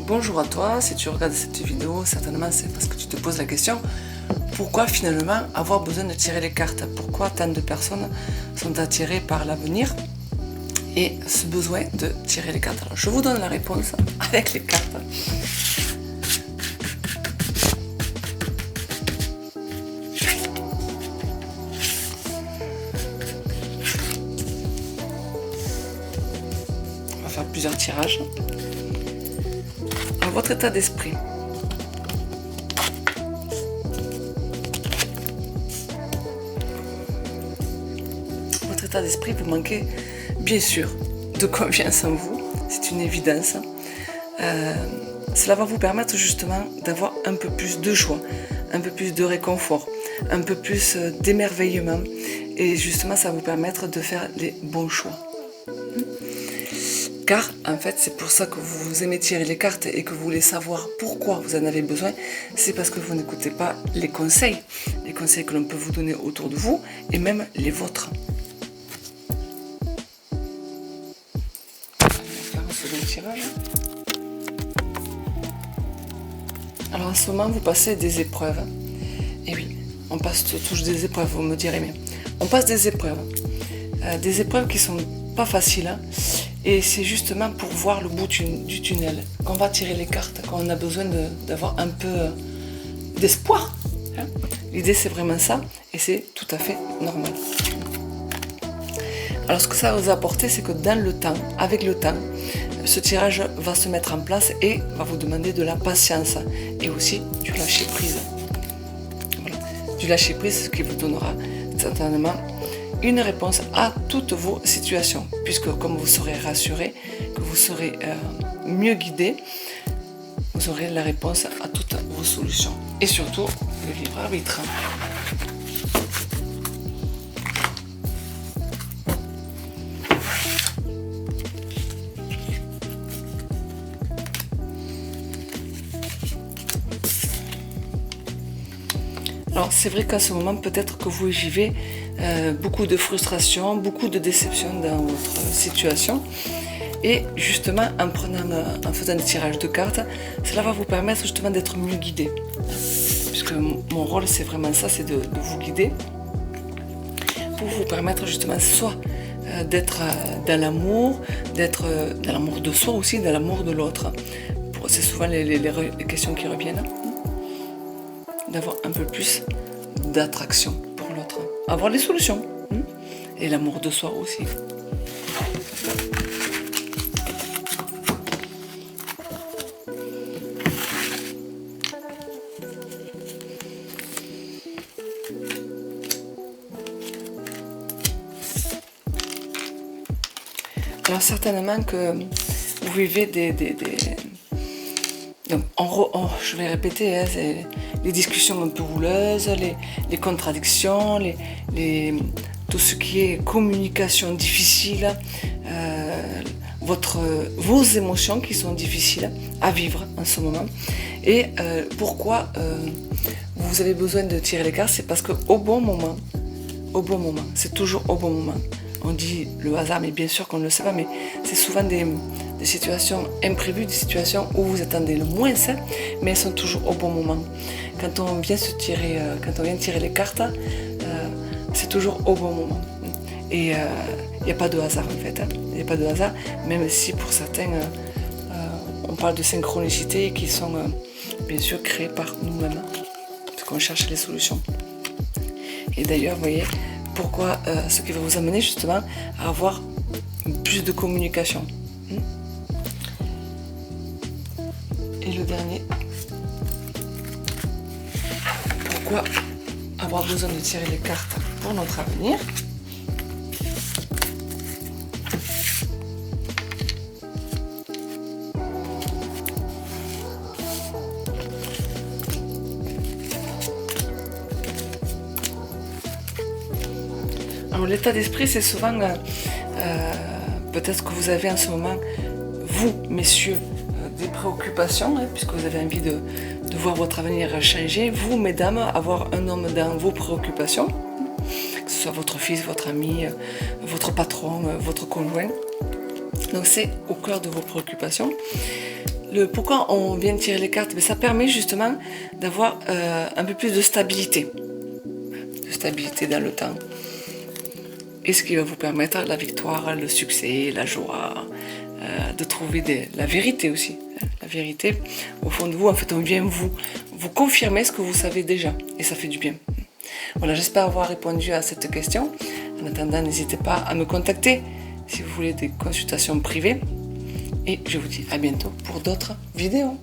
Bonjour à toi, si tu regardes cette vidéo, certainement c'est parce que tu te poses la question pourquoi finalement avoir besoin de tirer les cartes? Pourquoi tant de personnes sont attirées par l'avenir et ce besoin de tirer les cartes? Alors je vous donne la réponse avec les cartes. On va faire plusieurs tirages. Alors, votre état d'esprit. Votre état d'esprit, vous manquez bien sûr de confiance en vous, c'est une évidence. Cela va vous permettre justement d'avoir un peu plus de joie, un peu plus de réconfort, un peu plus d'émerveillement et justement ça va vous permettre de faire les bons choix. Car en fait c'est pour ça que vous aimez tirer les cartes et que vous voulez savoir pourquoi vous en avez besoin, c'est parce que vous n'écoutez pas les conseils que l'on peut vous donner autour de vous et même les vôtres. On va faire un second tirage. Alors en ce moment vous passez des épreuves. Et oui, on passe tous des épreuves, vous me direz, mais on passe des épreuves qui sont pas faciles. Hein, et c'est justement pour voir le bout du tunnel qu'on va tirer les cartes, quand on a besoin d'avoir un peu d'espoir. Hein. L'idée c'est vraiment ça, et c'est tout à fait normal. Alors ce que ça va vous apporter, c'est que dans le temps, avec le temps, ce tirage va se mettre en place et va vous demander de la patience et aussi du lâcher prise. Voilà. Du lâcher prise, ce qui vous donnera certainement une réponse à toutes vos situations, puisque comme vous serez rassuré, que vous serez mieux guidé, vous aurez la réponse à toutes vos solutions et surtout le libre arbitre. Alors c'est vrai qu'à ce moment, peut-être que vous vivez beaucoup de frustration, beaucoup de déception dans votre situation. Et justement, en faisant des tirages de cartes, cela va vous permettre justement d'être mieux guidé. Puisque mon rôle, c'est vraiment ça, c'est de vous guider. Pour vous permettre justement soit d'être dans l'amour, d'être dans l'amour de soi aussi, dans l'amour de l'autre. C'est souvent les questions qui reviennent. D'avoir un peu plus d'attraction pour l'autre, avoir les solutions et l'amour de soi aussi. Alors certainement que vous vivez donc, je vais répéter, hein, c'est les discussions un peu houleuses, les contradictions, tout ce qui est communication difficile, vos émotions qui sont difficiles à vivre en ce moment. Et pourquoi vous avez besoin de tirer les cartes, c'est parce qu'au bon moment, c'est toujours au bon moment. On dit le hasard, mais bien sûr qu'on ne le sait pas, mais c'est souvent des situations imprévues, des situations où vous attendez le moins ça, mais elles sont toujours au bon moment. Quand on vient tirer les cartes, c'est toujours au bon moment. Et il n'y a pas de hasard en fait. Il n'y a pas de hasard, même si pour certains, on parle de synchronicité qui sont bien sûr créées par nous-mêmes, parce qu'on cherche les solutions. Et d'ailleurs, vous voyez, pourquoi ce qui va vous amener justement à avoir plus de communication. Et le dernier, pourquoi avoir besoin de tirer les cartes pour notre avenir? Alors l'état d'esprit, c'est souvent peut-être que vous avez en ce moment, vous messieurs, des préoccupations, hein, puisque vous avez envie de voir votre avenir changer, vous mesdames, avoir un homme dans vos préoccupations, que ce soit votre fils, votre ami, votre patron, votre conjoint. Donc c'est au cœur de vos préoccupations. Pourquoi on vient tirer les cartes? Ça permet justement d'avoir un peu plus de stabilité dans le temps. Et ce qui va vous permettre la victoire, le succès, la joie, de trouver la vérité aussi. La vérité au fond de vous, en fait, on vient vous confirmer ce que vous savez déjà. Et ça fait du bien. Voilà, j'espère avoir répondu à cette question. En attendant, n'hésitez pas à me contacter si vous voulez des consultations privées. Et je vous dis à bientôt pour d'autres vidéos.